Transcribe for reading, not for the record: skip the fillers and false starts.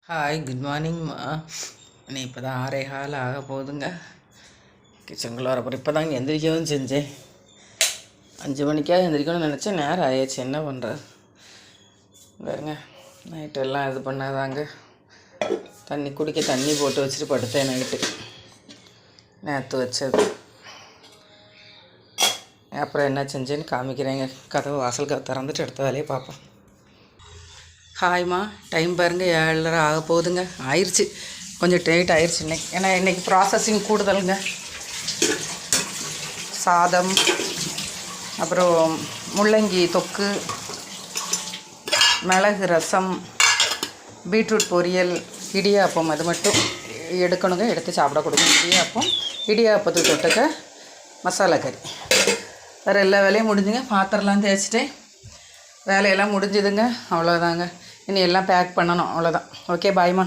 Hi, good மார்னிங்மா. நீ இப்போ தான் 6:15 ஆக போகுதுங்க. கிச்சனுக்குள்ளே வரப்போ இப்போ தாங்க எந்திரிக்கவும் செஞ்சேன். 5 மணிக்காக எந்திரிக்கணும்னு நினச்சேன், நேரம் ஆயிடுச்சு. என்ன பண்ணுறது பாருங்க. நைட்டெல்லாம் இது பண்ணாதாங்க. குடிக்க தண்ணி போட்டு வச்சுட்டு படுத்தேன். நைட்டு நேற்று வச்சது. அப்புறம் என்ன செஞ்சேன்னு காமிக்கிறேங்க. கதவு வாசல் திறந்துட்டு எடுத்த வேலையை பார்ப்போம். ஹாய்மா, டைம் பாருங்கள் 7:30 ஆக போகுதுங்க. ஆயிடுச்சு, கொஞ்சம் லேட் ஆயிடுச்சு இன்றைக்கி. ஏன்னா இன்றைக்கி ப்ராசஸிங் கூடுதலுங்க. சாதம், அப்புறம் முள்ளங்கி தொக்கு, மிளகு ரசம், பீட்ரூட் பொரியல், இடியாப்பம். அது மட்டும் எடுக்கணுங்க, எடுத்து சாப்பிட கொடுக்கணும். இடியாப்பத்துக்கு தொட்டுக்க மசாலா கறி. வேறு எல்லா வேலையும் முடிஞ்சுங்க. பாத்திரம்லாம் தேய்ச்சிட்டேன், வேலையெல்லாம் முடிஞ்சுதுங்க. அவ்வளோதாங்க. இனி எல்லாம் பேக் பண்ணணும், அவ்வளோதான். ஓகே, பாய்மா.